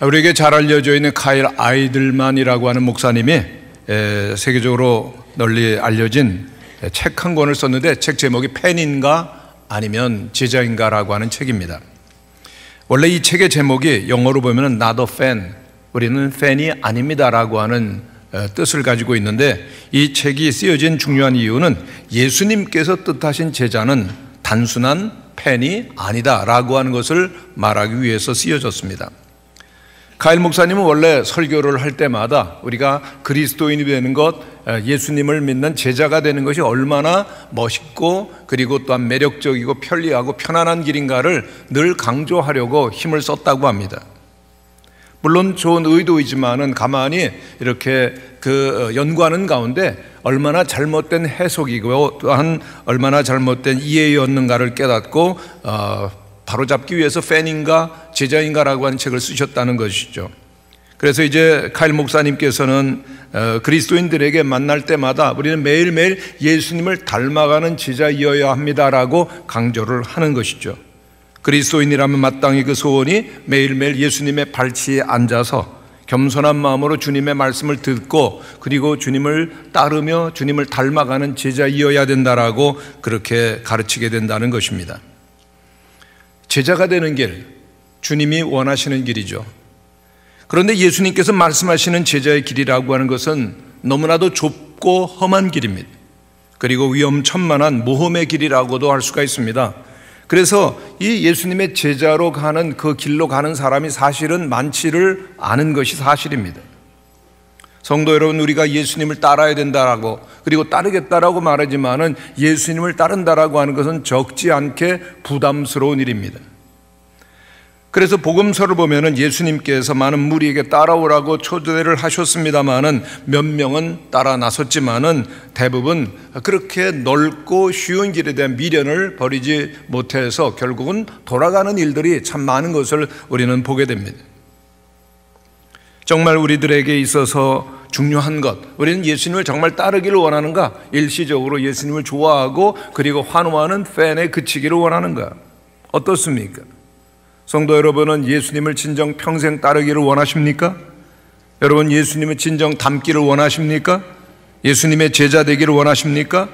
우리에게 잘 알려져 있는 카일 아이들만이라고 하는 목사님이 세계적으로 널리 알려진 책 한 권을 썼는데, 책 제목이 팬인가 아니면 제자인가라고 하는 책입니다. 원래 이 책의 제목이 영어로 보면 Not a fan, 우리는 팬이 아닙니다라고 하는 뜻을 가지고 있는데, 이 책이 쓰여진 중요한 이유는 예수님께서 뜻하신 제자는 단순한 팬이 아니다라고 하는 것을 말하기 위해서 쓰여졌습니다. 카일 목사님은 원래 설교를 할 때마다 우리가 그리스도인이 되는 것, 예수님을 믿는 제자가 되는 것이 얼마나 멋있고 그리고 또한 매력적이고 편리하고 편안한 길인가를 늘 강조하려고 힘을 썼다고 합니다. 물론 좋은 의도이지만은 가만히 이렇게 연구하는 가운데 얼마나 잘못된 해석이고 또한 얼마나 잘못된 이해였는가를 깨닫고 바로잡기 위해서 팬인가 제자인가라고 하는 책을 쓰셨다는 것이죠. 그래서 이제 카일 목사님께서는 그리스도인들에게 만날 때마다 우리는 매일매일 예수님을 닮아가는 제자이어야 합니다라고 강조를 하는 것이죠. 그리스도인이라면 마땅히 그 소원이 매일매일 예수님의 발치에 앉아서 겸손한 마음으로 주님의 말씀을 듣고 그리고 주님을 따르며 주님을 닮아가는 제자이어야 된다라고 그렇게 가르치게 된다는 것입니다. 제자가 되는 길, 주님이 원하시는 길이죠. 그런데 예수님께서 말씀하시는 제자의 길이라고 하는 것은 너무나도 좁고 험한 길입니다. 그리고 위험천만한 모험의 길이라고도 할 수가 있습니다. 그래서 이 예수님의 제자로 가는 그 길로 가는 사람이 사실은 많지를 않은 것이 사실입니다. 성도 여러분, 우리가 예수님을 따라야 된다라고 그리고 따르겠다라고 말하지만은 예수님을 따른다라고 하는 것은 적지 않게 부담스러운 일입니다. 그래서 복음서를 보면은 예수님께서 많은 무리에게 따라오라고 초대를 하셨습니다마는 몇 명은 따라 나섰지만은 대부분 그렇게 넓고 쉬운 길에 대한 미련을 버리지 못해서 결국은 돌아가는 일들이 참 많은 것을 우리는 보게 됩니다. 정말 우리들에게 있어서 중요한 것, 우리는 예수님을 정말 따르기를 원하는가? 일시적으로 예수님을 좋아하고 그리고 환호하는 팬에 그치기를 원하는가? 어떻습니까? 성도 여러분은 예수님을 진정 평생 따르기를 원하십니까? 여러분, 예수님을 진정 닮기를 원하십니까? 예수님의 제자 되기를 원하십니까?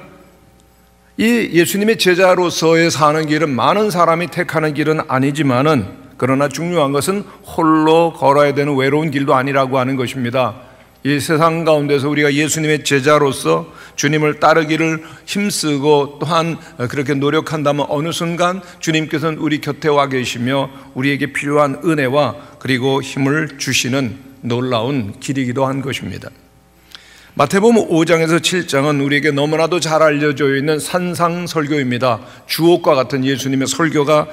이 예수님의 제자로서의 사는 길은 많은 사람이 택하는 길은 아니지만은 그러나 중요한 것은 홀로 걸어야 되는 외로운 길도 아니라고 하는 것입니다. 이 세상 가운데서 우리가 예수님의 제자로서 주님을 따르기를 힘쓰고 또한 그렇게 노력한다면 어느 순간 주님께서는 우리 곁에 와 계시며 우리에게 필요한 은혜와 그리고 힘을 주시는 놀라운 길이기도 한 것입니다. 마태복음 5장에서 7장은 우리에게 너무나도 잘 알려져 있는 산상설교입니다. 주옥과 같은 예수님의 설교가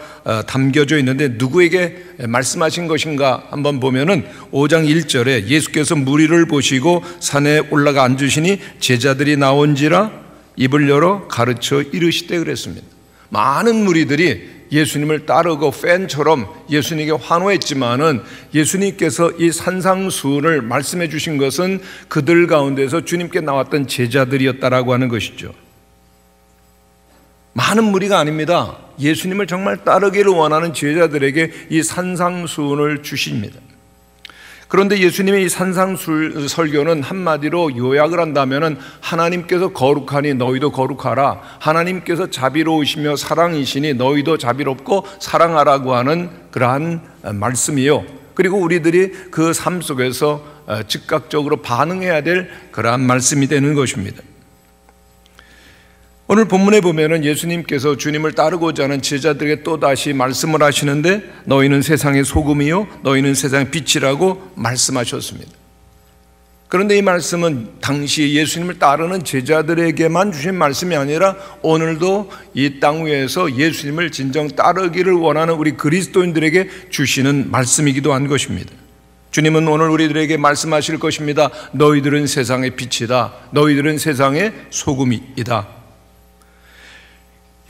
담겨져 있는데 누구에게 말씀하신 것인가 한번 보면은 5장 1절에 예수께서 무리를 보시고 산에 올라가 앉으시니 제자들이 나온지라 입을 열어 가르쳐 이르시되 그랬습니다. 많은 무리들이 예수님을 따르고 팬처럼 예수님에게 환호했지만은 예수님께서 이 산상수훈을 말씀해 주신 것은 그들 가운데서 주님께 나왔던 제자들이었다라고 하는 것이죠. 많은 무리가 아닙니다. 예수님을 정말 따르기를 원하는 제자들에게 이 산상수훈을 주십니다. 그런데 예수님의 이 산상설교는 한마디로 요약을 한다면은 하나님께서 거룩하니 너희도 거룩하라, 하나님께서 자비로우시며 사랑이시니 너희도 자비롭고 사랑하라고 하는 그러한 말씀이요. 그리고 우리들이 그 삶 속에서 즉각적으로 반응해야 될 그러한 말씀이 되는 것입니다. 오늘 본문에 보면은 예수님께서 주님을 따르고자 하는 제자들에게 또다시 말씀을 하시는데 너희는 세상의 소금이요 너희는 세상의 빛이라고 말씀하셨습니다. 그런데 이 말씀은 당시 예수님을 따르는 제자들에게만 주신 말씀이 아니라 오늘도 이 땅 위에서 예수님을 진정 따르기를 원하는 우리 그리스도인들에게 주시는 말씀이기도 한 것입니다. 주님은 오늘 우리들에게 말씀하실 것입니다. 너희들은 세상의 빛이다. 너희들은 세상의 소금이다.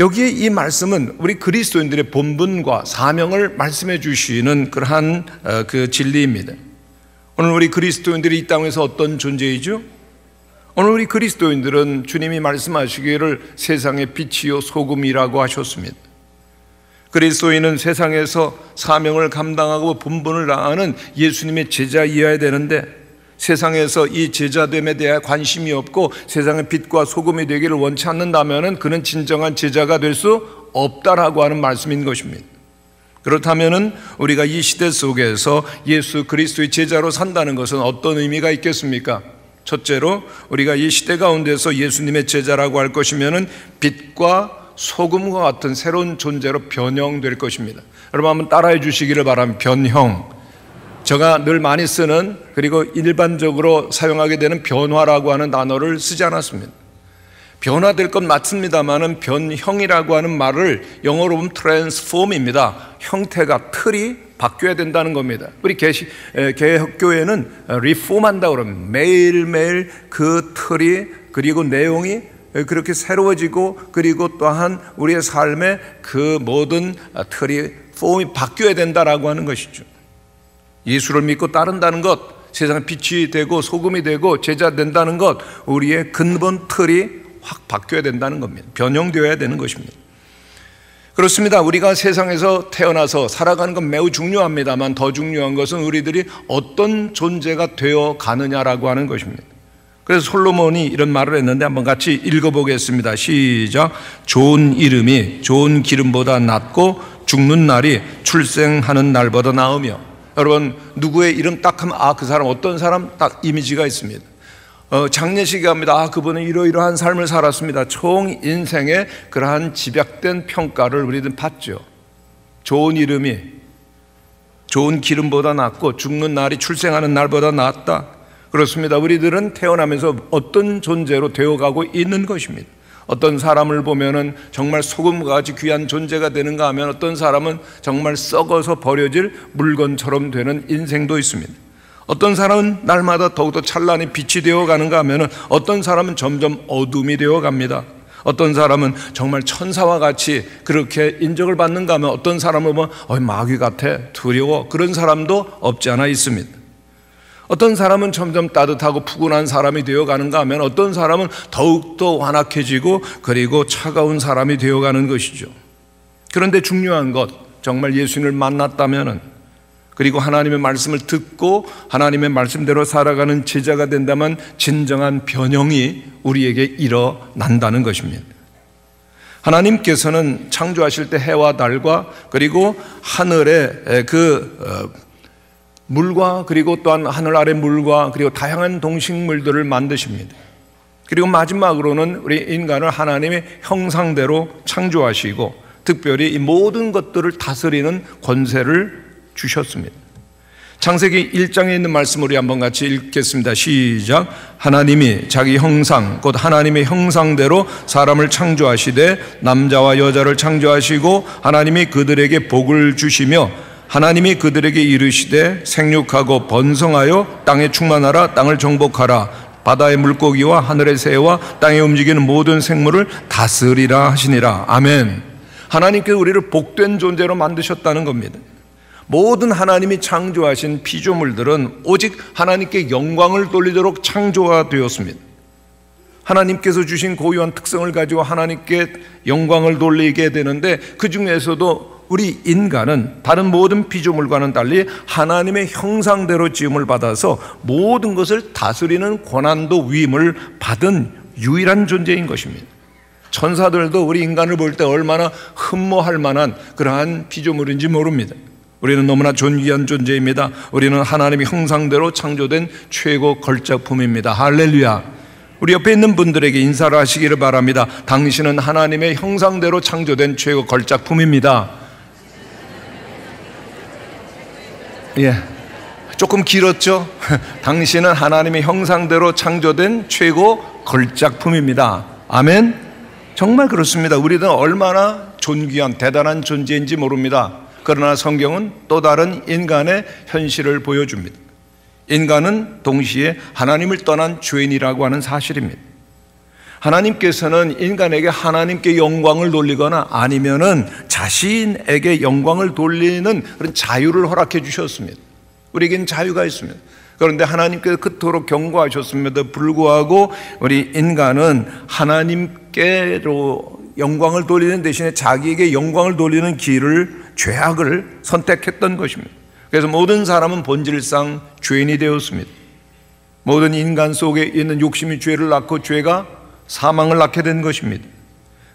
여기에 이 말씀은 우리 그리스도인들의 본분과 사명을 말씀해 주시는 그러한 그 진리입니다. 오늘 우리 그리스도인들이 이 땅에서 어떤 존재이죠? 오늘 우리 그리스도인들은 주님이 말씀하시기를 세상의 빛이요 소금이라고 하셨습니다. 그리스도인은 세상에서 사명을 감당하고 분분을 나가는 예수님의 제자이어야 되는데, 세상에서 이 제자됨에 대해 관심이 없고 세상의 빛과 소금이 되기를 원치 않는다면 그는 진정한 제자가 될 수 없다라고 하는 말씀인 것입니다. 그렇다면 우리가 이 시대 속에서 예수 그리스도의 제자로 산다는 것은 어떤 의미가 있겠습니까? 첫째로, 우리가 이 시대 가운데서 예수님의 제자라고 할 것이면 빛과 소금과 같은 새로운 존재로 변형될 것입니다. 여러분 한번 따라해 주시기를 바랍니다. 변형. 제가 늘 많이 쓰는, 그리고 일반적으로 사용하게 되는 변화라고 하는 단어를 쓰지 않았습니다. 변화될 건 맞습니다만은 변형이라고 하는 말을 영어로 보면 transform입니다. 형태가, 틀이 바뀌어야 된다는 겁니다. 우리 개혁교회는 reform한다고 그러면 매일매일 그 틀이, 그리고 내용이 그렇게 새로워지고, 그리고 또한 우리의 삶의 그 모든 틀이, 폼이 바뀌어야 된다라고 하는 것이죠. 예수를 믿고 따른다는 것, 세상의 빛이 되고 소금이 되고 제자 된다는 것, 우리의 근본 틀이 확 바뀌어야 된다는 겁니다. 변형되어야 되는 것입니다. 그렇습니다. 우리가 세상에서 태어나서 살아가는 건 매우 중요합니다만, 더 중요한 것은 우리들이 어떤 존재가 되어 가느냐라고 하는 것입니다. 그래서 솔로몬이 이런 말을 했는데 한번 같이 읽어보겠습니다. 시작. 좋은 이름이 좋은 기름보다 낫고 죽는 날이 출생하는 날보다 나으며. 여러분, 누구의 이름 딱 하면 그 사람 어떤 사람 딱 이미지가 있습니다. 장례식에 합니다. 그분은 이러이러한 삶을 살았습니다. 총 인생의 그러한 집약된 평가를 우리는 받죠. 좋은 이름이 좋은 기름보다 낫고 죽는 날이 출생하는 날보다 낫다. 그렇습니다. 우리들은 태어나면서 어떤 존재로 되어가고 있는 것입니다. 어떤 사람을 보면은 정말 소금과 같이 귀한 존재가 되는가 하면, 어떤 사람은 정말 썩어서 버려질 물건처럼 되는 인생도 있습니다. 어떤 사람은 날마다 더욱더 찬란히 빛이 되어가는가 하면, 어떤 사람은 점점 어둠이 되어갑니다. 어떤 사람은 정말 천사와 같이 그렇게 인정을 받는가 하면, 어떤 사람은 보면 마귀 같아, 두려워, 그런 사람도 없지 않아 있습니다. 어떤 사람은 점점 따뜻하고 푸근한 사람이 되어가는가 하면, 어떤 사람은 더욱더 완악해지고 그리고 차가운 사람이 되어가는 것이죠. 그런데 중요한 것, 정말 예수님을 만났다면, 그리고 하나님의 말씀을 듣고 하나님의 말씀대로 살아가는 제자가 된다면 진정한 변형이 우리에게 일어난다는 것입니다. 하나님께서는 창조하실 때 해와 달과 그리고 하늘의 물과, 그리고 또한 하늘 아래 물과, 그리고 다양한 동식물들을 만드십니다. 그리고 마지막으로는 우리 인간을 하나님의 형상대로 창조하시고 특별히 이 모든 것들을 다스리는 권세를 주셨습니다. 창세기 1장에 있는 말씀을 우리 한번 같이 읽겠습니다. 시작. 하나님이 자기 형상, 곧 하나님의 형상대로 사람을 창조하시되 남자와 여자를 창조하시고 하나님이 그들에게 복을 주시며 하나님이 그들에게 이르시되 생육하고 번성하여 땅에 충만하라, 땅을 정복하라, 바다의 물고기와 하늘의 새와 땅에 움직이는 모든 생물을 다스리라 하시니라. 아멘. 하나님께서 우리를 복된 존재로 만드셨다는 겁니다. 모든 하나님이 창조하신 피조물들은 오직 하나님께 영광을 돌리도록 창조가 되었습니다. 하나님께서 주신 고유한 특성을 가지고 하나님께 영광을 돌리게 되는데, 그 중에서도 우리 인간은 다른 모든 피조물과는 달리 하나님의 형상대로 지음을 받아서 모든 것을 다스리는 권한도 위임을 받은 유일한 존재인 것입니다. 천사들도 우리 인간을 볼 때 얼마나 흠모할 만한 그러한 피조물인지 모릅니다. 우리는 너무나 존귀한 존재입니다. 우리는 하나님의 형상대로 창조된 최고 걸작품입니다. 할렐루야. 우리 옆에 있는 분들에게 인사를 하시기를 바랍니다. 당신은 하나님의 형상대로 창조된 최고 걸작품입니다. 예, 조금 길었죠? 당신은 하나님의 형상대로 창조된 최고 걸작품입니다. 아멘. 정말 그렇습니다. 우리는 얼마나 존귀한 대단한 존재인지 모릅니다. 그러나 성경은 또 다른 인간의 현실을 보여줍니다. 인간은 동시에 하나님을 떠난 죄인이라고 하는 사실입니다. 하나님께서는 인간에게 하나님께 영광을 돌리거나 아니면은 자신에게 영광을 돌리는 그런 자유를 허락해 주셨습니다. 우리에게는 자유가 있습니다. 그런데 하나님께서 그토록 경고하셨음에도 불구하고 우리 인간은 하나님께로 영광을 돌리는 대신에 자기에게 영광을 돌리는 길을, 죄악을 선택했던 것입니다. 그래서 모든 사람은 본질상 죄인이 되었습니다. 모든 인간 속에 있는 욕심이 죄를 낳고 죄가 사망을 낳게 된 것입니다.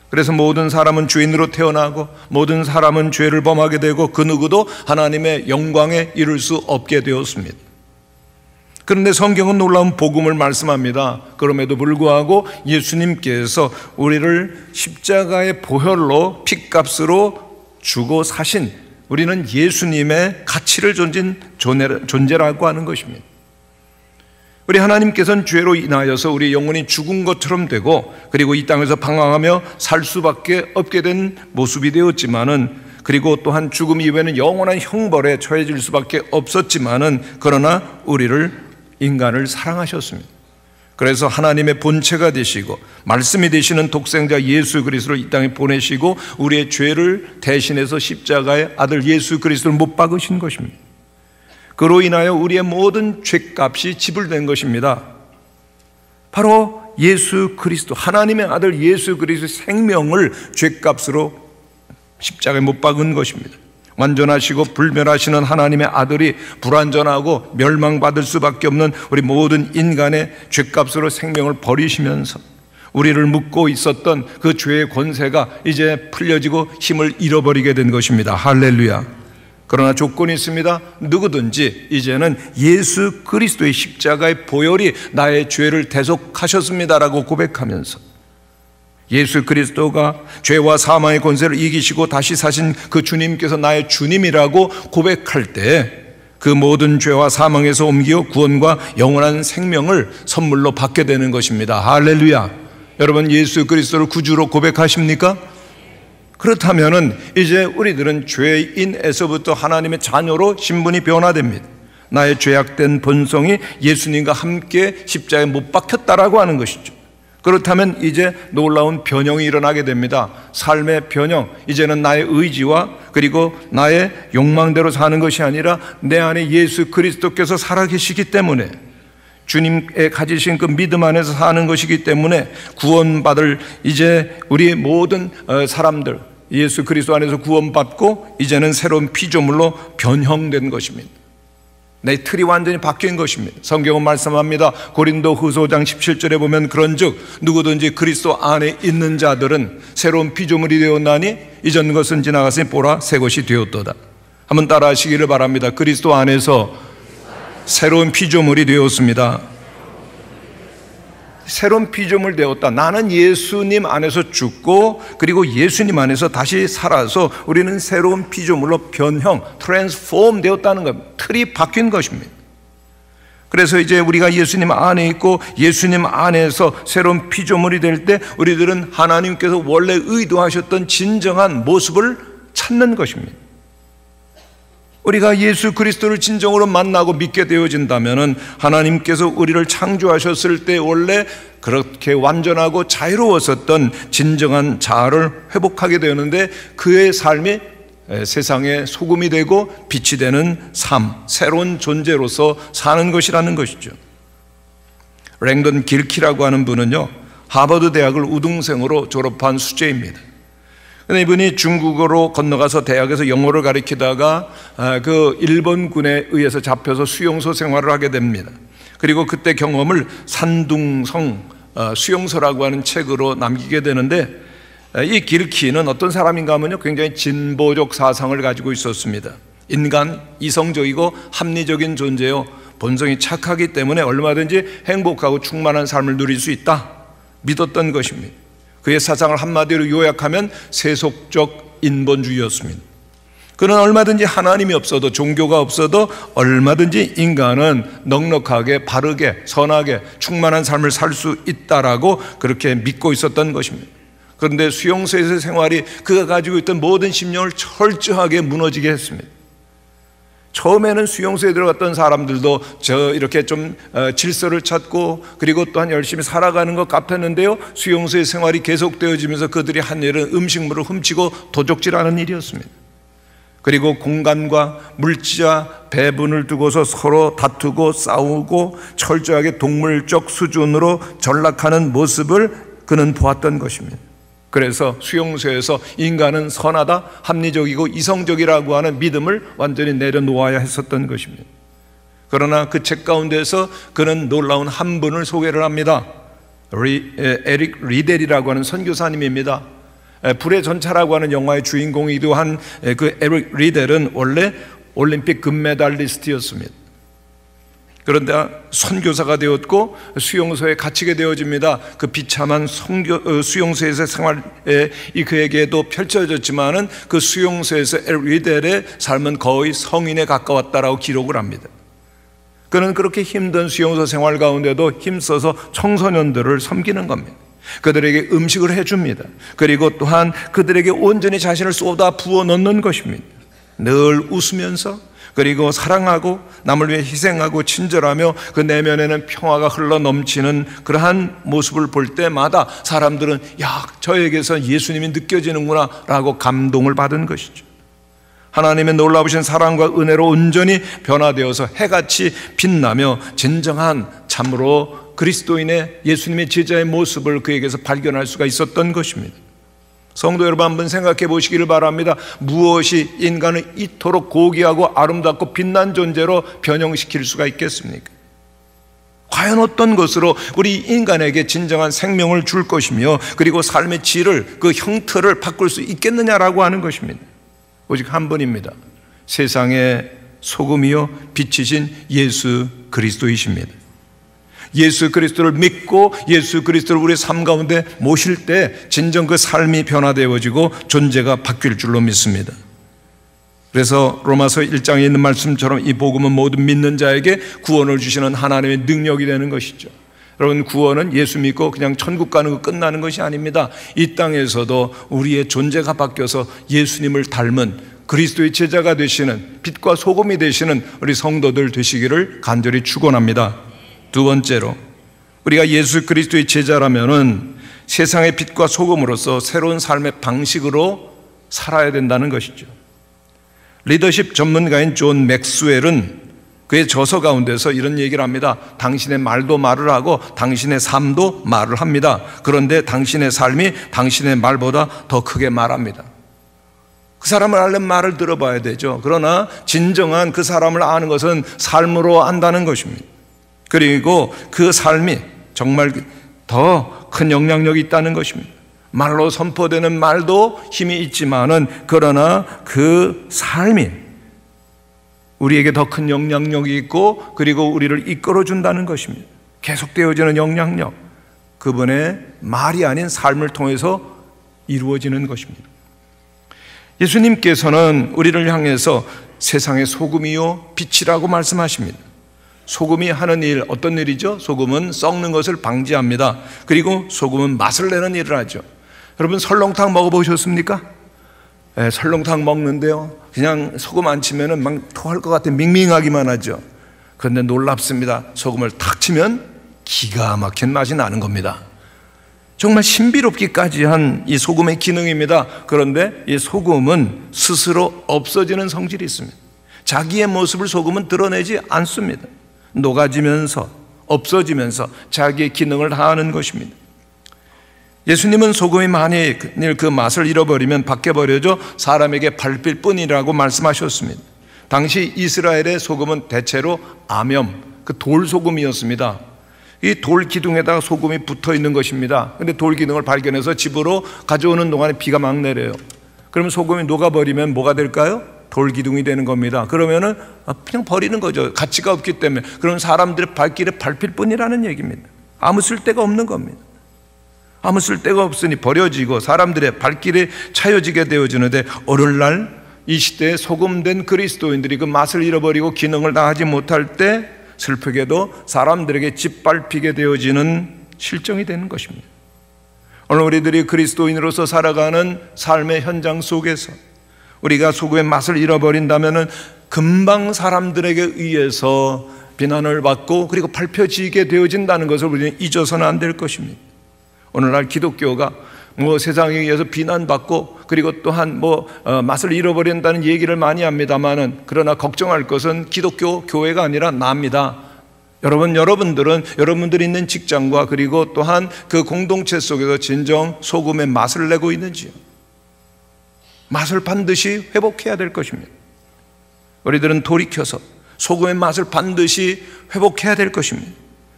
그래서 모든 사람은 죄인으로 태어나고 모든 사람은 죄를 범하게 되고 그 누구도 하나님의 영광에 이를 수 없게 되었습니다. 그런데 성경은 놀라운 복음을 말씀합니다. 그럼에도 불구하고 예수님께서 우리를 십자가의 보혈로 핏값으로 주고 사신, 우리는 예수님의 가치를 던진 존재라고 하는 것입니다. 우리 하나님께서는 죄로 인하여서 우리 영혼이 죽은 것처럼 되고, 그리고 이 땅에서 방황하며 살 수밖에 없게 된 모습이 되었지만은, 그리고 또한 죽음 이후에는 영원한 형벌에 처해질 수밖에 없었지만은, 그러나 우리를, 인간을 사랑하셨습니다. 그래서 하나님의 본체가 되시고 말씀이 되시는 독생자 예수 그리스도를 이 땅에 보내시고 우리의 죄를 대신해서 십자가의 아들 예수 그리스도를 못 박으신 것입니다. 그로 인하여 우리의 모든 죄값이 지불된 것입니다. 바로 예수 그리스도, 하나님의 아들 예수 그리스도의 생명을 죄값으로 십자가에 못 박은 것입니다. 완전하시고 불멸하시는 하나님의 아들이 불완전하고 멸망받을 수밖에 없는 우리 모든 인간의 죄값으로 생명을 버리시면서 우리를 묶고 있었던 그 죄의 권세가 이제 풀려지고 힘을 잃어버리게 된 것입니다. 할렐루야. 그러나 조건이 있습니다. 누구든지 이제는 예수 그리스도의 십자가의 보혈이 나의 죄를 대속하셨습니다라고 고백하면서 예수 그리스도가 죄와 사망의 권세를 이기시고 다시 사신 그 주님께서 나의 주님이라고 고백할 때 그 모든 죄와 사망에서 옮겨 구원과 영원한 생명을 선물로 받게 되는 것입니다. 할렐루야. 여러분, 예수 그리스도를 구주로 고백하십니까? 그렇다면은 이제 우리들은 죄인에서부터 하나님의 자녀로 신분이 변화됩니다. 나의 죄악된 본성이 예수님과 함께 십자가에 못 박혔다라고 하는 것이죠. 그렇다면 이제 놀라운 변형이 일어나게 됩니다. 삶의 변형. 이제는 나의 의지와 그리고 나의 욕망대로 사는 것이 아니라 내 안에 예수 그리스도께서 살아계시기 때문에, 주님의 가지신 그 믿음 안에서 사는 것이기 때문에 구원받을 이제 우리 모든 사람들, 예수 그리스도 안에서 구원받고 이제는 새로운 피조물로 변형된 것입니다. 내 틀이 완전히 바뀐 것입니다. 성경은 말씀합니다. 고린도 후서 5장 17절에 보면 그런즉 누구든지 그리스도 안에 있는 자들은 새로운 피조물이 되었나니 이전 것은 지나갔으니 보라 새 것이 되었도다. 한번 따라 하시기를 바랍니다. 그리스도 안에서 새로운 피조물이 되었습니다. 새로운 피조물 되었다. 나는 예수님 안에서 죽고 그리고 예수님 안에서 다시 살아서 우리는 새로운 피조물로 변형, 트랜스폼 되었다는 겁니다. 틀이 바뀐 것입니다. 그래서 이제 우리가 예수님 안에 있고 예수님 안에서 새로운 피조물이 될 때 우리들은 하나님께서 원래 의도하셨던 진정한 모습을 찾는 것입니다. 우리가 예수 그리스도를 진정으로 만나고 믿게 되어진다면 하나님께서 우리를 창조하셨을 때 원래 그렇게 완전하고 자유로웠었던 진정한 자아를 회복하게 되었는데 그의 삶이 세상의 소금이 되고 빛이 되는 삶, 새로운 존재로서 사는 것이라는 것이죠. 랭던 길키라고 하는 분은요, 하버드 대학을 우등생으로 졸업한 수재입니다. 근데 이분이 중국어로 건너가서 대학에서 영어를 가르치다가 그 일본군에 의해서 잡혀서 수용소 생활을 하게 됩니다. 그리고 그때 경험을 산둥성 수용소라고 하는 책으로 남기게 되는데, 이 길키는 어떤 사람인가 하면요, 굉장히 진보적 사상을 가지고 있었습니다. 인간, 이성적이고 합리적인 존재요, 본성이 착하기 때문에 얼마든지 행복하고 충만한 삶을 누릴 수 있다 믿었던 것입니다. 그의 사상을 한마디로 요약하면 세속적 인본주의였습니다. 그는 얼마든지 하나님이 없어도, 종교가 없어도 얼마든지 인간은 넉넉하게, 바르게, 선하게 충만한 삶을 살 수 있다라고 그렇게 믿고 있었던 것입니다. 그런데 수용소에서의 생활이 그가 가지고 있던 모든 신념을 철저하게 무너지게 했습니다. 처음에는 수용소에 들어갔던 사람들도 이렇게 좀 질서를 찾고 그리고 또한 열심히 살아가는 것 같았는데요, 수용소의 생활이 계속되어지면서 그들이 한 일은 음식물을 훔치고 도적질하는 일이었습니다. 그리고 공간과 물자 배분을 두고서 서로 다투고 싸우고 철저하게 동물적 수준으로 전락하는 모습을 그는 보았던 것입니다. 그래서 수용소에서 인간은 선하다, 합리적이고 이성적이라고 하는 믿음을 완전히 내려놓아야 했었던 것입니다. 그러나 그 책 가운데서 그는 놀라운 한 분을 소개를 합니다. 에릭 리델이라고 하는 선교사님입니다. 불의 전차라고 하는 영화의 주인공이기도 한 그 에릭 리델은 원래 올림픽 금메달리스트였습니다. 그런데 선교사가 되었고 수용소에 갇히게 되어집니다. 그 비참한 수용소에서 생활에 그에게도 펼쳐졌지만은 그 수용소에서 에릭 리델의 삶은 거의 성인에 가까웠다라고 기록을 합니다. 그는 그렇게 힘든 수용소 생활 가운데도 힘써서 청소년들을 섬기는 겁니다. 그들에게 음식을 해줍니다. 그리고 또한 그들에게 온전히 자신을 쏟아 부어 넣는 것입니다. 늘 웃으면서, 그리고 사랑하고 남을 위해 희생하고 친절하며 그 내면에는 평화가 흘러 넘치는 그러한 모습을 볼 때마다 사람들은 야, 저에게서 예수님이 느껴지는구나 라고 감동을 받은 것이죠. 하나님의 놀라우신 사랑과 은혜로 온전히 변화되어서 해같이 빛나며 진정한 참으로 그리스도인의 예수님의 제자의 모습을 그에게서 발견할 수가 있었던 것입니다. 성도 여러분, 한번 생각해 보시기를 바랍니다. 무엇이 인간을 이토록 고귀하고 아름답고 빛난 존재로 변형시킬 수가 있겠습니까? 과연 어떤 것으로 우리 인간에게 진정한 생명을 줄 것이며 그리고 삶의 질을, 그 형태를 바꿀 수 있겠느냐라고 하는 것입니다. 오직 한 분입니다. 세상의 소금이요 빛이신 예수 그리스도이십니다. 예수 그리스도를 믿고 예수 그리스도를 우리의 삶 가운데 모실 때 진정 그 삶이 변화되어지고 존재가 바뀔 줄로 믿습니다. 그래서 로마서 1장에 있는 말씀처럼 이 복음은 모든 믿는 자에게 구원을 주시는 하나님의 능력이 되는 것이죠. 여러분, 구원은 예수 믿고 그냥 천국 가는 거 끝나는 것이 아닙니다. 이 땅에서도 우리의 존재가 바뀌어서 예수님을 닮은 그리스도의 제자가 되시는, 빛과 소금이 되시는 우리 성도들 되시기를 간절히 축원합니다. 두 번째로, 우리가 예수 그리스도의 제자라면은 세상의 빛과 소금으로서 새로운 삶의 방식으로 살아야 된다는 것이죠. 리더십 전문가인 존 맥스웰은 그의 저서 가운데서 이런 얘기를 합니다. 당신의 말도 말을 하고 당신의 삶도 말을 합니다. 그런데 당신의 삶이 당신의 말보다 더 크게 말합니다. 그 사람을 알려면 말을 들어봐야 되죠. 그러나 진정한 그 사람을 아는 것은 삶으로 안다는 것입니다. 그리고 그 삶이 정말 더 큰 영향력이 있다는 것입니다. 말로 선포되는 말도 힘이 있지만은 그러나 그 삶이 우리에게 더 큰 영향력이 있고 그리고 우리를 이끌어 준다는 것입니다. 계속되어지는 영향력, 그분의 말이 아닌 삶을 통해서 이루어지는 것입니다. 예수님께서는 우리를 향해서 세상의 소금이요 빛이라고 말씀하십니다. 소금이 하는 일, 어떤 일이죠? 소금은 썩는 것을 방지합니다. 그리고 소금은 맛을 내는 일을 하죠. 여러분, 설렁탕 먹어보셨습니까? 네, 설렁탕 먹는데요, 그냥 소금 안 치면은 막 토할 것 같아 밍밍하기만 하죠. 그런데 놀랍습니다. 소금을 탁 치면 기가 막힌 맛이 나는 겁니다. 정말 신비롭기까지 한 이 소금의 기능입니다. 그런데 이 소금은 스스로 없어지는 성질이 있습니다. 자기의 모습을 소금은 드러내지 않습니다. 녹아지면서 없어지면서 자기의 기능을 다하는 것입니다. 예수님은 소금이 만일 그 맛을 잃어버리면 바뀌어버려져 사람에게 밟힐 뿐이라고 말씀하셨습니다. 당시 이스라엘의 소금은 대체로 암염, 그 돌소금이었습니다. 이 돌 기둥에다가 소금이 붙어 있는 것입니다. 그런데 돌 기둥을 발견해서 집으로 가져오는 동안에 비가 막 내려요. 그러면 소금이 녹아버리면 뭐가 될까요? 돌 기둥이 되는 겁니다. 그러면은 그냥 버리는 거죠. 가치가 없기 때문에. 그럼 사람들의 발길에 밟힐 뿐이라는 얘기입니다. 아무 쓸데가 없는 겁니다. 아무 쓸데가 없으니 버려지고 사람들의 발길에 차여지게 되어지는데, 오늘날 이 시대에 소금된 그리스도인들이 그 맛을 잃어버리고 기능을 다하지 못할 때 슬프게도 사람들에게 짓밟히게 되어지는 실정이 되는 것입니다. 오늘 우리들이 그리스도인으로서 살아가는 삶의 현장 속에서 우리가 소금의 맛을 잃어버린다면 금방 사람들에게 의해서 비난을 받고 그리고 밟혀지게 되어진다는 것을 우리는 잊어서는 안 될 것입니다. 오늘날 기독교가 세상에 의해서 비난받고 그리고 또한 맛을 잃어버린다는 얘기를 많이 합니다만은, 그러나 걱정할 것은 기독교 교회가 아니라 나입니다. 여러분들은 여러분들이 있는 직장과 그리고 또한 그 공동체 속에서 진정 소금의 맛을 내고 있는지요? 맛을 반드시 회복해야 될 것입니다. 우리들은 돌이켜서 소금의 맛을 반드시 회복해야 될 것입니다.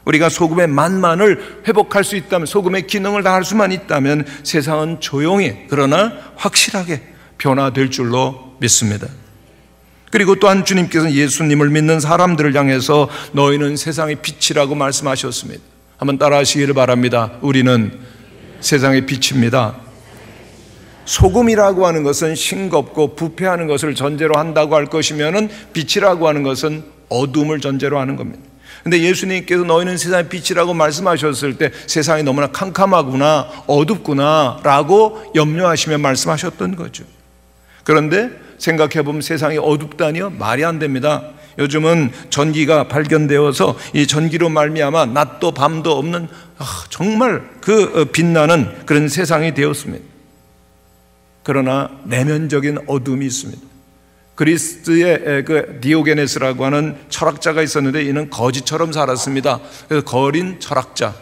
우리가 소금의 맛만을 회복할 수 있다면, 소금의 기능을 다할 수만 있다면 세상은 조용히 그러나 확실하게 변화될 줄로 믿습니다. 그리고 또한 주님께서는 예수님을 믿는 사람들을 향해서 너희는 세상의 빛이라고 말씀하셨습니다. 한번 따라 하시기를 바랍니다. 우리는 세상의 빛입니다. 소금이라고 하는 것은 싱겁고 부패하는 것을 전제로 한다고 할 것이면은 빛이라고 하는 것은 어둠을 전제로 하는 겁니다. 근데 예수님께서 너희는 세상의 빛이라고 말씀하셨을 때 세상이 너무나 캄캄하구나, 어둡구나 라고 염려하시며 말씀하셨던 거죠. 그런데 생각해보면 세상이 어둡다니요? 말이 안 됩니다. 요즘은 전기가 발견되어서 이 전기로 말미암아 낮도 밤도 없는 정말 그 빛나는 그런 세상이 되었습니다. 그러나 내면적인 어둠이 있습니다. 그리스의 그 디오게네스라고 하는 철학자가 있었는데 이는 거지처럼 살았습니다. 그래서 거린 철학자.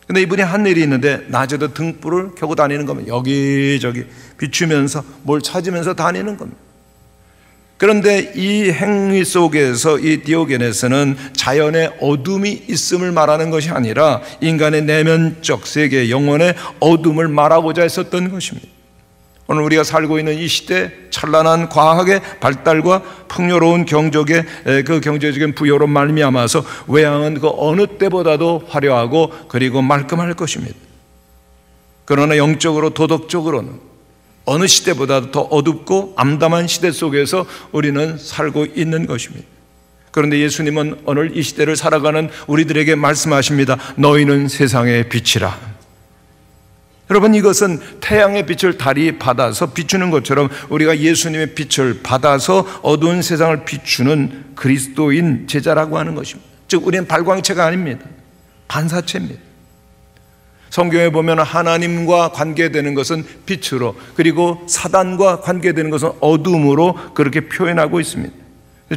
근데 이분이 한 일이 있는데 낮에도 등불을 켜고 다니는 겁니다. 여기저기 비추면서 뭘 찾으면서 다니는 겁니다. 그런데 이 행위 속에서 이 디오게네스는 자연의 어둠이 있음을 말하는 것이 아니라 인간의 내면적 세계, 영혼의 어둠을 말하고자 했었던 것입니다. 오늘 우리가 살고 있는 이 시대 찬란한 과학의 발달과 풍요로운 그 경제적인 부여로 말미암아서 외양은 그 어느 때보다도 화려하고 그리고 말끔할 것입니다. 그러나 영적으로 도덕적으로는 어느 시대보다도 더 어둡고 암담한 시대 속에서 우리는 살고 있는 것입니다. 그런데 예수님은 오늘 이 시대를 살아가는 우리들에게 말씀하십니다. 너희는 세상의 빛이라. 여러분, 이것은 태양의 빛을 달이 받아서 비추는 것처럼 우리가 예수님의 빛을 받아서 어두운 세상을 비추는 그리스도인 제자라고 하는 것입니다. 즉 우리는 발광체가 아닙니다. 반사체입니다. 성경에 보면 하나님과 관계되는 것은 빛으로, 그리고 사단과 관계되는 것은 어둠으로 그렇게 표현하고 있습니다.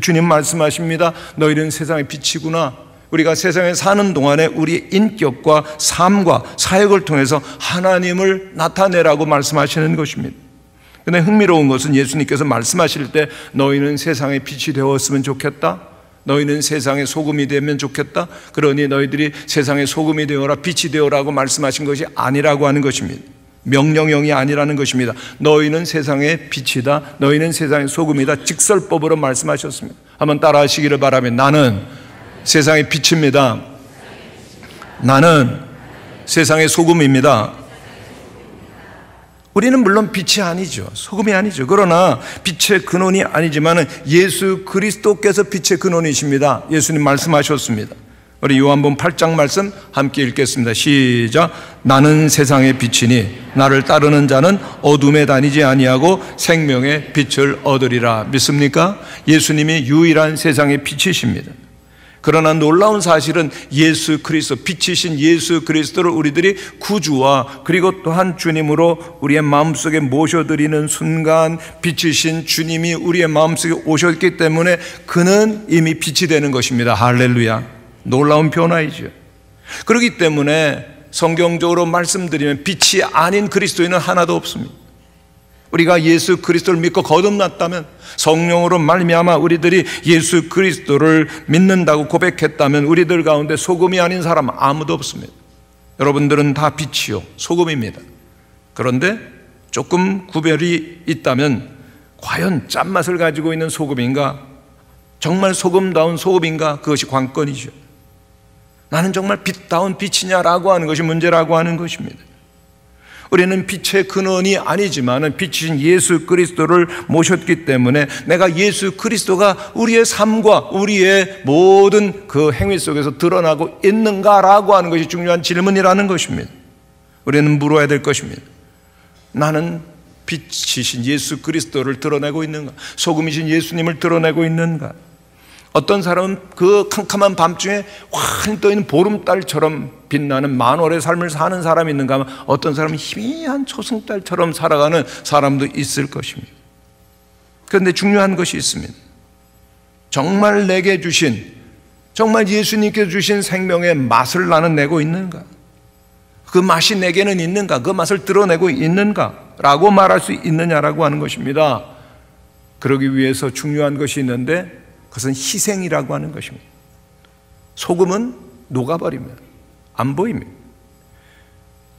주님 말씀하십니다. 너희는 세상의 빛이구나. 우리가 세상에 사는 동안에 우리의 인격과 삶과 사역을 통해서 하나님을 나타내라고 말씀하시는 것입니다. 그런데 흥미로운 것은 예수님께서 말씀하실 때 너희는 세상의 빛이 되었으면 좋겠다, 너희는 세상의 소금이 되면 좋겠다, 그러니 너희들이 세상의 소금이 되어라, 빛이 되어라고 말씀하신 것이 아니라고 하는 것입니다. 명령형이 아니라는 것입니다. 너희는 세상의 빛이다, 너희는 세상의 소금이다, 직설법으로 말씀하셨습니다. 한번 따라 하시기를 바라며 나는 세상의 빛입니다. 나는 세상의 소금입니다. 우리는 물론 빛이 아니죠. 소금이 아니죠. 그러나 빛의 근원이 아니지만 예수 그리스도께서 빛의 근원이십니다. 예수님 말씀하셨습니다. 우리 요한복음 8장 말씀 함께 읽겠습니다. 시작. 나는 세상의 빛이니 나를 따르는 자는 어둠에 다니지 아니하고 생명의 빛을 얻으리라. 믿습니까? 예수님이 유일한 세상의 빛이십니다. 그러나 놀라운 사실은 예수 그리스도, 빛이신 예수 그리스도를 우리들이 구주와 그리고 또한 주님으로 우리의 마음속에 모셔드리는 순간 빛이신 주님이 우리의 마음속에 오셨기 때문에 그는 이미 빛이 되는 것입니다. 할렐루야. 놀라운 변화이죠. 그렇기 때문에 성경적으로 말씀드리면 빛이 아닌 그리스도인은 하나도 없습니다. 우리가 예수 그리스도를 믿고 거듭났다면, 성령으로 말미암아 우리들이 예수 그리스도를 믿는다고 고백했다면 우리들 가운데 소금이 아닌 사람 아무도 없습니다. 여러분들은 다 빛이요 소금입니다. 그런데 조금 구별이 있다면 과연 짠맛을 가지고 있는 소금인가, 정말 소금다운 소금인가, 그것이 관건이죠. 나는 정말 빛다운 빛이냐라고 하는 것이 문제라고 하는 것입니다. 우리는 빛의 근원이 아니지만 빛이신 예수 그리스도를 모셨기 때문에 내가 예수 그리스도가 우리의 삶과 우리의 모든 그 행위 속에서 드러나고 있는가라고 하는 것이 중요한 질문이라는 것입니다. 우리는 물어야 될 것입니다. 나는 빛이신 예수 그리스도를 드러내고 있는가? 소금이신 예수님을 드러내고 있는가? 어떤 사람은 그 캄캄한 밤중에 환히 떠있는 보름달처럼 빛나는 만월의 삶을 사는 사람이 있는가 하면 어떤 사람은 희미한 초승달처럼 살아가는 사람도 있을 것입니다. 그런데 중요한 것이 있습니다. 정말 내게 주신, 정말 예수님께서 주신 생명의 맛을 나는 내고 있는가? 그 맛이 내게는 있는가? 그 맛을 드러내고 있는가? 라고 말할 수 있느냐라고 하는 것입니다. 그러기 위해서 중요한 것이 있는데 그것은 희생이라고 하는 것입니다. 소금은 녹아버리면 안 보입니다.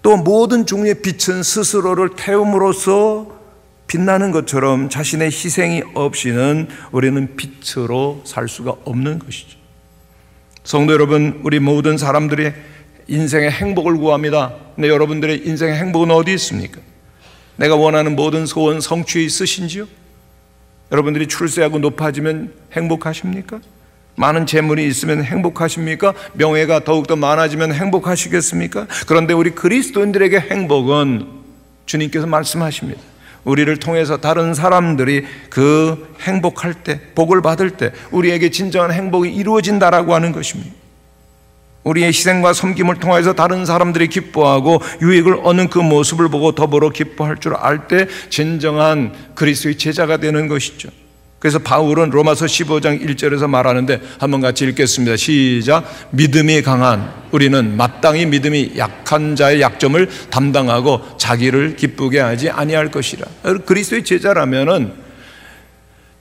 또 모든 종류의 빛은 스스로를 태움으로써 빛나는 것처럼 자신의 희생이 없이는 우리는 빛으로 살 수가 없는 것이죠. 성도 여러분, 우리 모든 사람들이 인생의 행복을 구합니다. 근데 여러분들의 인생의 행복은 어디 있습니까? 내가 원하는 모든 소원 성취에 있으신지요? 여러분들이 출세하고 높아지면 행복하십니까? 많은 재물이 있으면 행복하십니까? 명예가 더욱더 많아지면 행복하시겠습니까? 그런데 우리 그리스도인들에게 행복은 주님께서 말씀하십니다. 우리를 통해서 다른 사람들이 그 행복할 때, 복을 받을 때 우리에게 진정한 행복이 이루어진다라고 하는 것입니다. 우리의 희생과 섬김을 통해서 다른 사람들이 기뻐하고 유익을 얻는 그 모습을 보고 더불어 기뻐할 줄 알 때 진정한 그리스도의 제자가 되는 것이죠. 그래서 바울은 로마서 15장 1절에서 말하는데 한번 같이 읽겠습니다. 시작. 믿음이 강한 우리는 마땅히 믿음이 약한 자의 약점을 담당하고 자기를 기쁘게 하지 아니할 것이라. 그리스도의 제자라면은,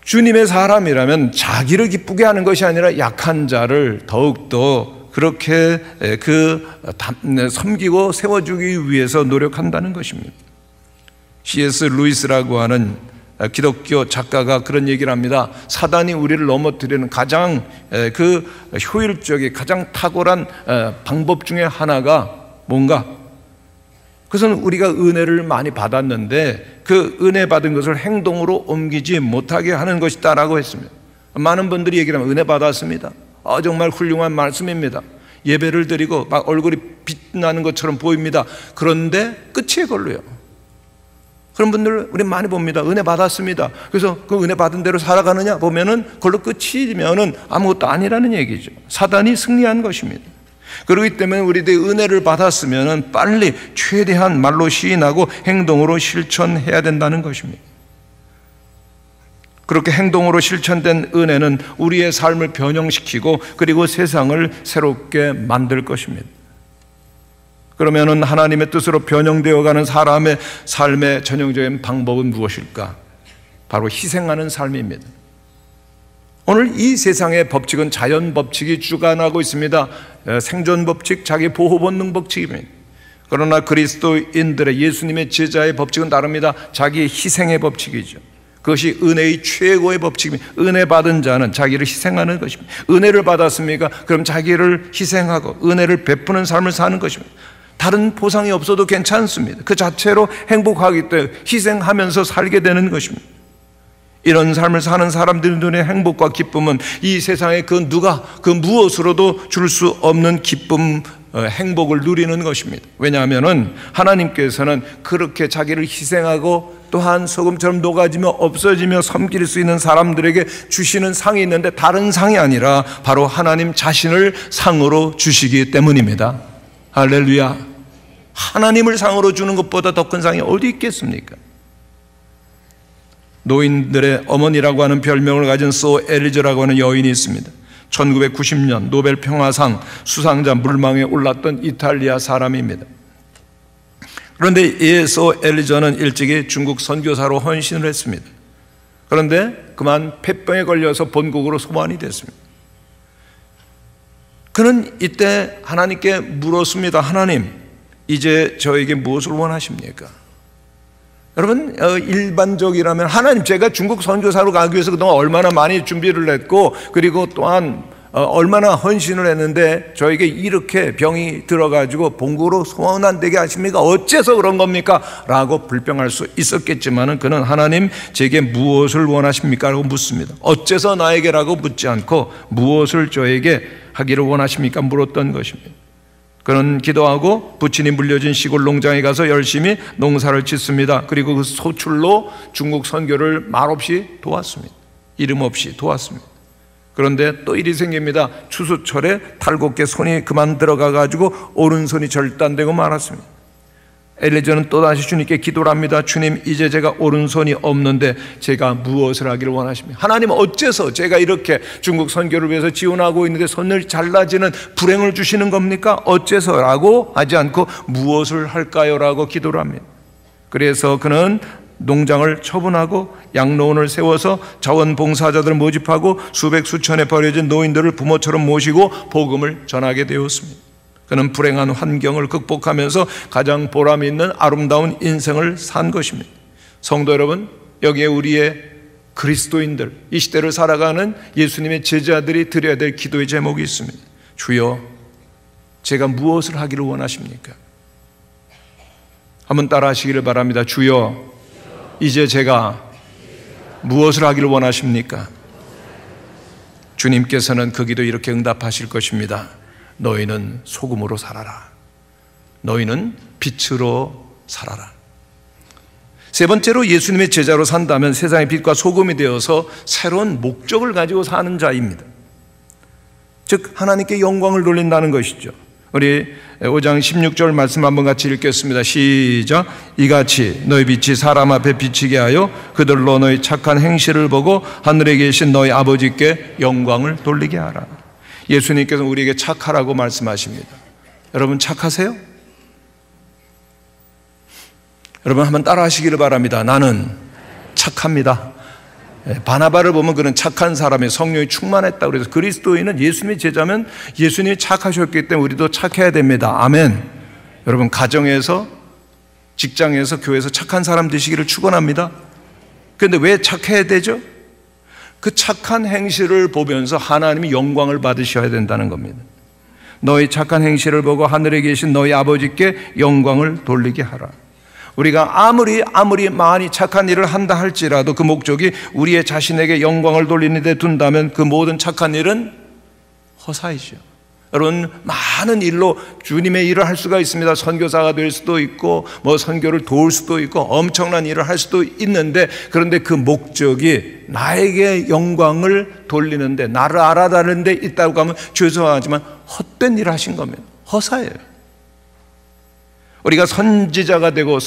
주님의 사람이라면 자기를 기쁘게 하는 것이 아니라 약한 자를 더욱더 그렇게 섬기고 세워주기 위해서 노력한다는 것입니다. C.S. 루이스라고 하는 기독교 작가가 그런 얘기를 합니다. 사단이 우리를 넘어뜨리는 가장 효율적인, 가장 탁월한 방법 중에 하나가 뭔가? 그것은 우리가 은혜를 많이 받았는데 그 은혜 받은 것을 행동으로 옮기지 못하게 하는 것이다라고 했습니다. 많은 분들이 얘기를 하면 은혜 받았습니다. 정말 훌륭한 말씀입니다. 예배를 드리고 막 얼굴이 빛나는 것처럼 보입니다. 그런데 끝이 걸려요. 그런 분들 우리 많이 봅니다. 은혜 받았습니다. 그래서 그 은혜 받은 대로 살아가느냐 보면은 그걸로 끝이면은 아무것도 아니라는 얘기죠. 사단이 승리한 것입니다. 그렇기 때문에 우리들이 은혜를 받았으면은 빨리 최대한 말로 시인하고 행동으로 실천해야 된다는 것입니다. 그렇게 행동으로 실천된 은혜는 우리의 삶을 변형시키고 그리고 세상을 새롭게 만들 것입니다. 그러면은 하나님의 뜻으로 변형되어 가는 사람의 삶의 전형적인 방법은 무엇일까? 바로 희생하는 삶입니다. 오늘 이 세상의 법칙은 자연 법칙이 주관하고 있습니다. 생존 법칙, 자기 보호 본능 법칙입니다. 그러나 그리스도인들의, 예수님의 제자의 법칙은 다릅니다. 자기의 희생의 법칙이죠. 그것이 은혜의 최고의 법칙입니다. 은혜 받은 자는 자기를 희생하는 것입니다. 은혜를 받았습니까? 그럼 자기를 희생하고 은혜를 베푸는 삶을 사는 것입니다. 다른 보상이 없어도 괜찮습니다. 그 자체로 행복하기 때문에 희생하면서 살게 되는 것입니다. 이런 삶을 사는 사람들 눈의 행복과 기쁨은 이 세상에 그 누가 그 무엇으로도 줄 수 없는 기쁨, 행복을 누리는 것입니다. 왜냐하면 하나님께서는 그렇게 자기를 희생하고 또한 소금처럼 녹아지며 없어지며 섬길 수 있는 사람들에게 주시는 상이 있는데 다른 상이 아니라 바로 하나님 자신을 상으로 주시기 때문입니다. 할렐루야. 하나님을 상으로 주는 것보다 더 큰 상이 어디 있겠습니까? 노인들의 어머니라고 하는 별명을 가진 소 엘리저라고 하는 여인이 있습니다. 1990년 노벨 평화상 수상자 물망에 올랐던 이탈리아 사람입니다. 그런데 이 소 엘리저는 일찍이 중국 선교사로 헌신을 했습니다. 그런데 그만 폐병에 걸려서 본국으로 소환이 됐습니다. 그는 이때 하나님께 물었습니다. 하나님, 이제 저에게 무엇을 원하십니까? 여러분, 일반적이라면 하나님, 제가 중국 선교사로 가기 위해서 그동안 얼마나 많이 준비를 했고 그리고 또한 얼마나 헌신을 했는데 저에게 이렇게 병이 들어가지고 본국으로 소환 안 되게 하십니까? 어째서 그런 겁니까? 라고 불평할 수 있었겠지만 그는 하나님, 제게 무엇을 원하십니까? 라고 묻습니다. 어째서 나에게라고 묻지 않고 무엇을 저에게 하기를 원하십니까? 물었던 것입니다. 그는 기도하고 부친이 물려진 시골 농장에 가서 열심히 농사를 짓습니다. 그리고 그 소출로 중국 선교를 말없이 도왔습니다. 이름 없이 도왔습니다. 그런데 또 일이 생깁니다. 추수철에 탈곡게 손이 그만 들어가 가지고 오른손이 절단되고 말았습니다. 엘리자는 또다시 주님께 기도를 합니다. 주님, 이제 제가 오른손이 없는데 제가 무엇을 하기를 원하십니까? 하나님, 어째서 제가 이렇게 중국 선교를 위해서 지원하고 있는데 손을 잘라지는 불행을 주시는 겁니까? 어째서? 라고 하지 않고 무엇을 할까요? 라고 기도를 합니다. 그래서 그는 농장을 처분하고 양로원을 세워서 자원봉사자들을 모집하고 수백 수천에 버려진 노인들을 부모처럼 모시고 복음을 전하게 되었습니다. 그는 불행한 환경을 극복하면서 가장 보람 있는 아름다운 인생을 산 것입니다. 성도 여러분, 여기에 우리의 그리스도인들, 이 시대를 살아가는 예수님의 제자들이 드려야 될 기도의 제목이 있습니다. 주여, 제가 무엇을 하기를 원하십니까? 한번 따라 하시기를 바랍니다. 주여, 이제 제가 무엇을 하기를 원하십니까? 주님께서는 그 기도 이렇게 응답하실 것입니다. 너희는 소금으로 살아라. 너희는 빛으로 살아라. 세 번째로, 예수님의 제자로 산다면 세상의 빛과 소금이 되어서 새로운 목적을 가지고 사는 자입니다. 즉 하나님께 영광을 돌린다는 것이죠. 우리 5장 16절 말씀 한번 같이 읽겠습니다. 시작. 이같이 너희 빛이 사람 앞에 비치게 하여 그들로 너희 착한 행실을 보고 하늘에 계신 너희 아버지께 영광을 돌리게 하라. 예수님께서 우리에게 착하라고 말씀하십니다. 여러분, 착하세요? 여러분, 한번 따라 하시기를 바랍니다. 나는 착합니다. 바나바를 보면 그는 착한 사람이 성령이 충만했다고 그래서 그리스도인은 예수님의 제자면 예수님이 착하셨기 때문에 우리도 착해야 됩니다. 아멘. 여러분, 가정에서, 직장에서, 교회에서 착한 사람 되시기를 축원합니다. 그런데 왜 착해야 되죠? 그 착한 행실을 보면서 하나님이 영광을 받으셔야 된다는 겁니다. 너희 착한 행실을 보고 하늘에 계신 너희 아버지께 영광을 돌리게 하라. 우리가 아무리 많이 착한 일을 한다 할지라도 그 목적이 우리의 자신에게 영광을 돌리는 데 둔다면 그 모든 착한 일은 허사이죠. 여러분, 많은 일로 주님의 일을 할 수가 있습니다. 선교사가 될 수도 있고 선교를 도울 수도 있고 엄청난 일을 할 수도 있는데, 그런데 그 목적이 나에게 영광을 돌리는데, 나를 알아다니는 데 있다고 하면 죄송하지만 헛된 일을 하신 겁니다. 허사예요. 우리가 선지자가 되고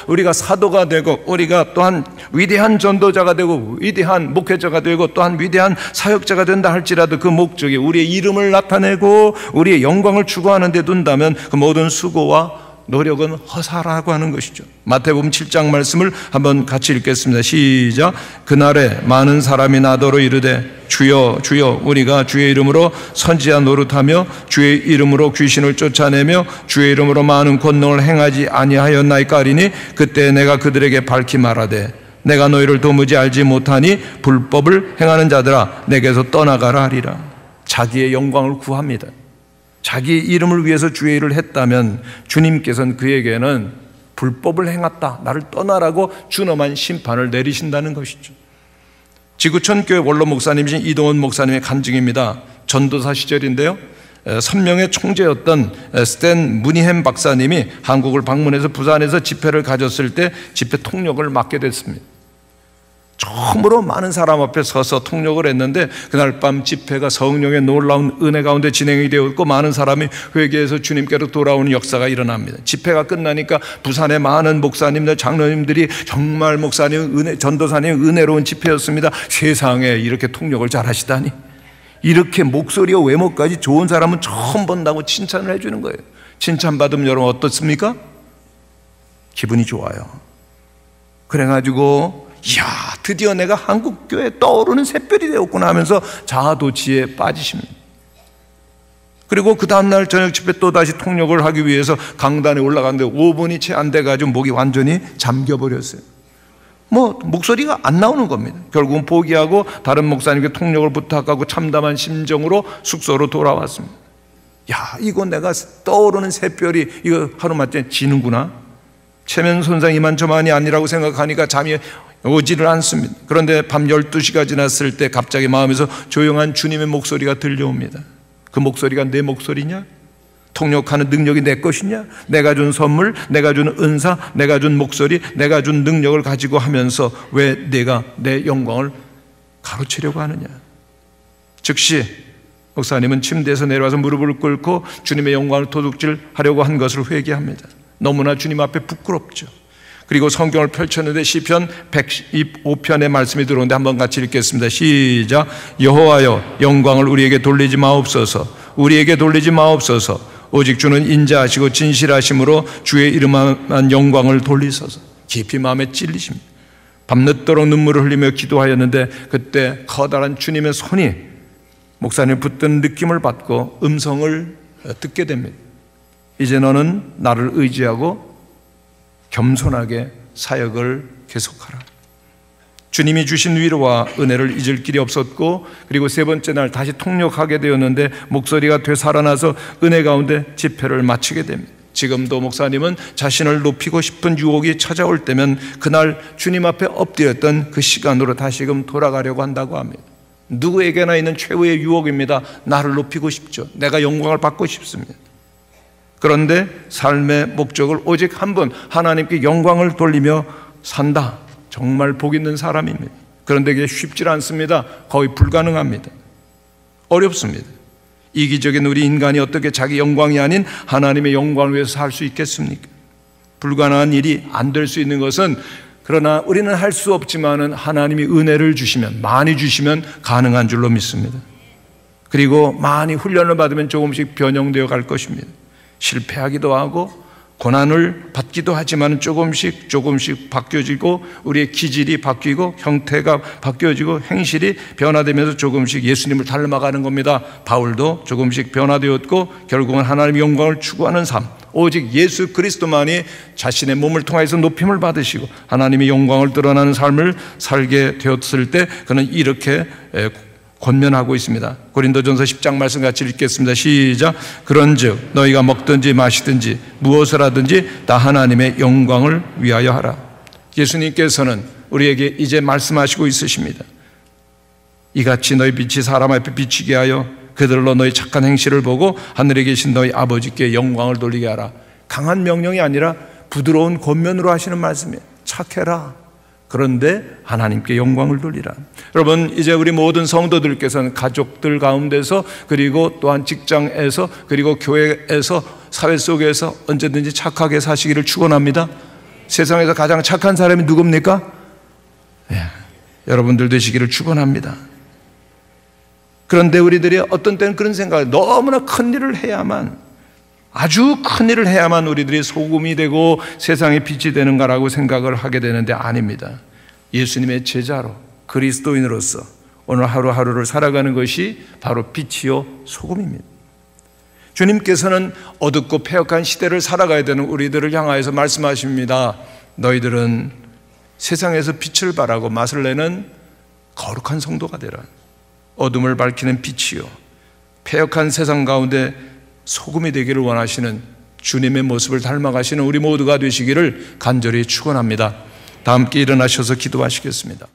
우리가 사도가 되고 우리가 또한 위대한 전도자가 되고 위대한 목회자가 되고 또한 위대한 사역자가 된다 할지라도 그 목적이 우리의 이름을 나타내고 우리의 영광을 추구하는 데 둔다면 그 모든 수고와 노력은 허사라고 하는 것이죠. 마태복음 7장 말씀을 한번 같이 읽겠습니다. 시작. 그날에 많은 사람이 나더러 이르되 주여 주여 우리가 주의 이름으로 선지자 노릇하며 주의 이름으로 귀신을 쫓아내며 주의 이름으로 많은 권능을 행하지 아니하였나이까 하리니 그때 내가 그들에게 밝히 말하되 내가 너희를 도무지 알지 못하니 불법을 행하는 자들아 내게서 떠나가라 하리라. 자기의 영광을 구합니다. 자기 이름을 위해서 주의 일을 했다면 주님께서는 그에게는 불법을 행했다, 나를 떠나라고 준엄한 심판을 내리신다는 것이죠. 지구촌 교회 원로 목사님이신 이동원 목사님의 간증입니다. 전도사 시절인데요, 선명의 총재였던 스탠 무니햄 박사님이 한국을 방문해서 부산에서 집회를 가졌을 때 집회 통역을 맡게 됐습니다. 처음으로 많은 사람 앞에 서서 통역을 했는데 그날 밤 집회가 성령의 놀라운 은혜 가운데 진행이 되었고 많은 사람이 회개해서 주님께로 돌아오는 역사가 일어납니다. 집회가 끝나니까 부산의 많은 목사님들, 장로님들이 정말 목사님, 전도사님 은혜로운 집회였습니다. 세상에 이렇게 통역을 잘 하시다니, 이렇게 목소리와 외모까지 좋은 사람은 처음 본다고 칭찬을 해주는 거예요. 칭찬받으면 여러분 어떻습니까? 기분이 좋아요. 그래가지고 이야, 드디어 내가 한국교회에 떠오르는 샛별이 되었구나 하면서 자아도취에 빠지십니다. 그리고 그 다음날 저녁 집회 또다시 통역을 하기 위해서 강단에 올라갔는데 5분이 채 안 돼가지고 목이 완전히 잠겨버렸어요. 목소리가 안 나오는 겁니다. 결국은 포기하고 다른 목사님께 통역을 부탁하고 참담한 심정으로 숙소로 돌아왔습니다. 야, 이거 내가 떠오르는 샛별이 이거 하루만에 지는구나. 체면 손상 이만저만이 아니라고 생각하니까 잠이 오지를 않습니다. 그런데 밤 12시가 지났을 때 갑자기 마음에서 조용한 주님의 목소리가 들려옵니다. 그 목소리가 내 목소리냐? 통역하는 능력이 내 것이냐? 내가 준 선물, 내가 준 은사, 내가 준 목소리, 내가 준 능력을 가지고 하면서 왜 내가 내 영광을 가로채려고 하느냐? 즉시 목사님은 침대에서 내려와서 무릎을 꿇고 주님의 영광을 도둑질하려고 한 것을 회개합니다. 너무나 주님 앞에 부끄럽죠. 그리고 성경을 펼쳤는데 시편 115편의 말씀이 들어오는데 한번 같이 읽겠습니다. 시작. 여호와여 영광을 우리에게 돌리지 마옵소서. 우리에게 돌리지 마옵소서. 오직 주는 인자하시고 진실하심으로 주의 이름만 영광을 돌리소서. 깊이 마음에 찔리십니다. 밤늦도록 눈물을 흘리며 기도하였는데 그때 커다란 주님의 손이 목사님 붙든 느낌을 받고 음성을 듣게 됩니다. 이제 너는 나를 의지하고 겸손하게 사역을 계속하라. 주님이 주신 위로와 은혜를 잊을 길이 없었고, 그리고 세 번째 날 다시 통역하게 되었는데 목소리가 되살아나서 은혜 가운데 집회를 마치게 됩니다. 지금도 목사님은 자신을 높이고 싶은 유혹이 찾아올 때면 그날 주님 앞에 엎드렸던 그 시간으로 다시금 돌아가려고 한다고 합니다. 누구에게나 있는 최후의 유혹입니다. 나를 높이고 싶죠. 내가 영광을 받고 싶습니다. 그런데 삶의 목적을 오직 한 번 하나님께 영광을 돌리며 산다. 정말 복 있는 사람입니다. 그런데 그게 쉽지 않습니다. 거의 불가능합니다. 어렵습니다. 이기적인 우리 인간이 어떻게 자기 영광이 아닌 하나님의 영광을 위해서 살 수 있겠습니까? 불가능한 일이 안 될 수 있는 것은, 그러나 우리는 할 수 없지만은 하나님이 은혜를 주시면, 많이 주시면 가능한 줄로 믿습니다. 그리고 많이 훈련을 받으면 조금씩 변형되어 갈 것입니다. 실패하기도 하고 고난을 받기도 하지만 조금씩 바뀌어지고 우리의 기질이 바뀌고 형태가 바뀌어지고 행실이 변화되면서 조금씩 예수님을 닮아가는 겁니다. 바울도 조금씩 변화되었고 결국은 하나님의 영광을 추구하는 삶, 오직 예수 그리스도만이 자신의 몸을 통해서 높임을 받으시고 하나님의 영광을 드러나는 삶을 살게 되었을 때 그는 이렇게 권면하고 있습니다. 고린도전서 10장 말씀 같이 읽겠습니다. 시작. 그런즉 너희가 먹든지 마시든지 무엇을 하든지 다 하나님의 영광을 위하여 하라. 예수님께서는 우리에게 이제 말씀하시고 있으십니다. 이같이 너희 빛이 사람 앞에 비치게 하여 그들로 너희 착한 행실을 보고 하늘에 계신 너희 아버지께 영광을 돌리게 하라. 강한 명령이 아니라 부드러운 권면으로 하시는 말씀이에요. 착해라. 그런데 하나님께 영광을 돌리라. 여러분, 이제 우리 모든 성도들께서는 가족들 가운데서, 그리고 또한 직장에서, 그리고 교회에서, 사회 속에서 언제든지 착하게 사시기를 축원합니다. 세상에서 가장 착한 사람이 누굽니까? 여러분들 되시기를 축원합니다. 그런데 우리들이 어떤 때는 그런 생각을, 너무나 큰 일을 해야만, 아주 큰 일을 해야만 우리들이 소금이 되고 세상에 빛이 되는가라고 생각을 하게 되는데 아닙니다. 예수님의 제자로 그리스도인으로서 오늘 하루하루를 살아가는 것이 바로 빛이요 소금입니다. 주님께서는 어둡고 패역한 시대를 살아가야 되는 우리들을 향하여서 말씀하십니다. 너희들은 세상에서 빛을 발하고 맛을 내는 거룩한 성도가 되라. 어둠을 밝히는 빛이요 패역한 세상 가운데 소금이 되기를 원하시는 주님의 모습을 닮아가시는 우리 모두가 되시기를 간절히 축원합니다. 다 함께 일어나셔서 기도하시겠습니다.